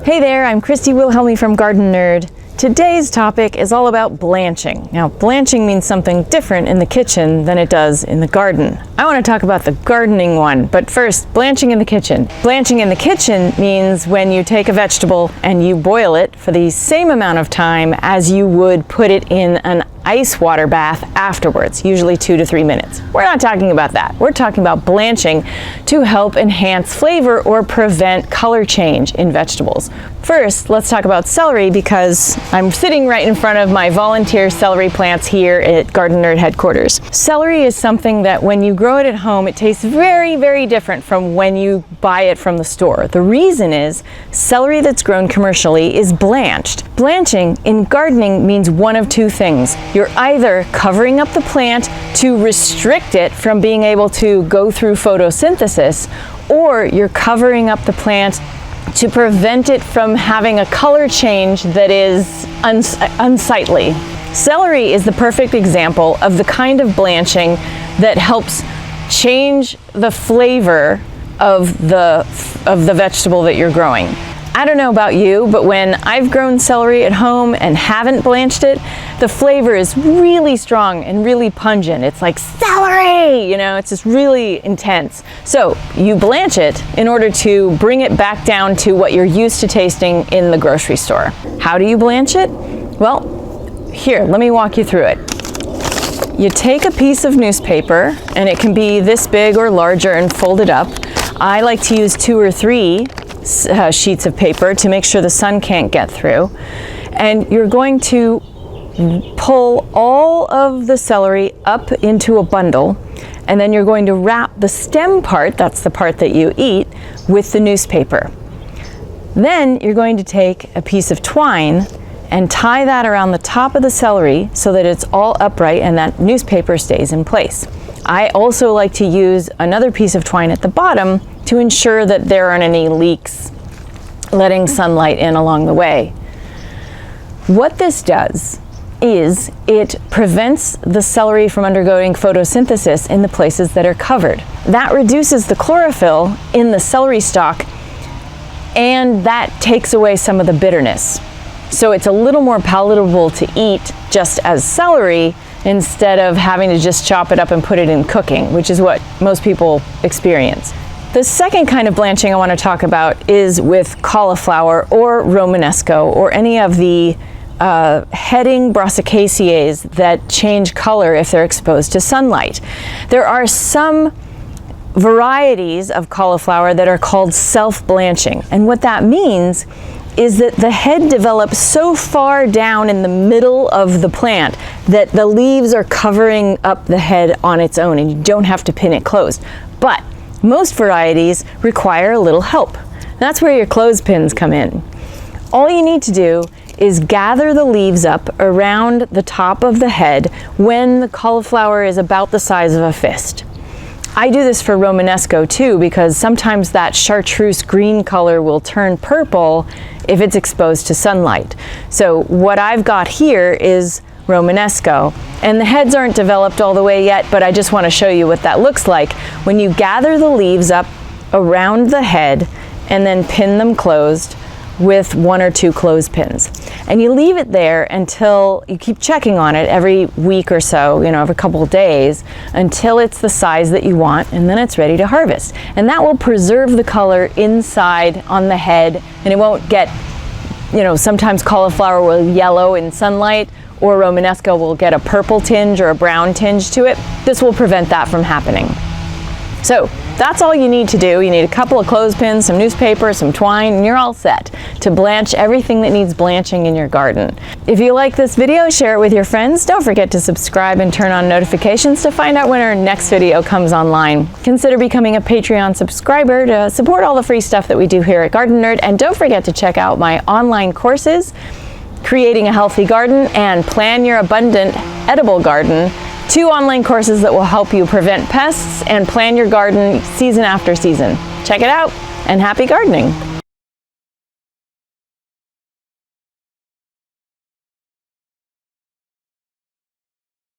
Hey there, I'm Christy Wilhelmi from Gardenerd. Today's topic is all about blanching. Now, blanching means something different in the kitchen than it does in the garden. I want to talk about the gardening one, but first, blanching in the kitchen. Blanching in the kitchen means when you take a vegetable and you boil it for the same amount of time as you would put it in an ice water bath afterwards, usually 2 to 3 minutes. We're not talking about that. We're talking about blanching to help enhance flavor or prevent color change in vegetables. First, let's talk about celery because I'm sitting right in front of my volunteer celery plants here at Gardenerd headquarters. Celery is something that when you grow it at home, it tastes very, very different from when you buy it from the store. The reason is celery that's grown commercially is blanched. Blanching in gardening means one of two things. You're either covering up the plant to restrict it from being able to go through photosynthesis, or you're covering up the plant to prevent it from having a color change that is unsightly. Celery is the perfect example of the kind of blanching that helps change the flavor of the vegetable that you're growing. I don't know about you, but when I've grown celery at home and haven't blanched it, the flavor is really strong and really pungent. It's like celery, you know, it's just really intense. So you blanch it in order to bring it back down to what you're used to tasting in the grocery store. How do you blanch it? Well, here, let me walk you through it. You take a piece of newspaper, and it can be this big or larger, and fold it up. I like to use 2 or 3 sheets of paper to make sure the sun can't get through. And you're going to pull all of the celery up into a bundle, and then you're going to wrap the stem part, that's the part that you eat, with the newspaper. Then you're going to take a piece of twine and tie that around the top of the celery so that it's all upright and that newspaper stays in place. I also like to use another piece of twine at the bottom to ensure that there aren't any leaks, letting sunlight in along the way. What this does is it prevents the celery from undergoing photosynthesis in the places that are covered. That reduces the chlorophyll in the celery stalk, and that takes away some of the bitterness. So it's a little more palatable to eat just as celery instead of having to just chop it up and put it in cooking, which is what most people experience. The second kind of blanching I want to talk about is with cauliflower or Romanesco or any of the heading brassicaceae that change color if they're exposed to sunlight. There are some varieties of cauliflower that are called self-blanching, and what that means is that the head develops so far down in the middle of the plant that the leaves are covering up the head on its own and you don't have to pin it closed. But most varieties require a little help. That's where your clothespins come in. All you need to do is gather the leaves up around the top of the head when the cauliflower is about the size of a fist. I do this for Romanesco too, because sometimes that chartreuse green color will turn purple if it's exposed to sunlight. So what I've got here is Romanesco, and the heads aren't developed all the way yet, but I just want to show you what that looks like when you gather the leaves up around the head and then pin them closed with 1 or 2 clothespins. And you leave it there until you keep checking on it every week or so, you know, every couple of days, until it's the size that you want, and then it's ready to harvest. And that will preserve the color inside on the head, and it won't get, you know, sometimes cauliflower will yellow in sunlight, or Romanesco will get a purple tinge or a brown tinge to it. This will prevent that from happening. So that's all you need to do. You need a couple of clothespins, some newspaper, some twine, and you're all set to blanch everything that needs blanching in your garden. If you like this video, share it with your friends. Don't forget to subscribe and turn on notifications to find out when our next video comes online. Consider becoming a Patreon subscriber to support all the free stuff that we do here at Gardenerd, and don't forget to check out my online courses, Creating a Healthy Garden and Plan Your Abundant Edible Garden. 2 online courses that will help you prevent pests and plan your garden season after season. Check it out, and happy gardening!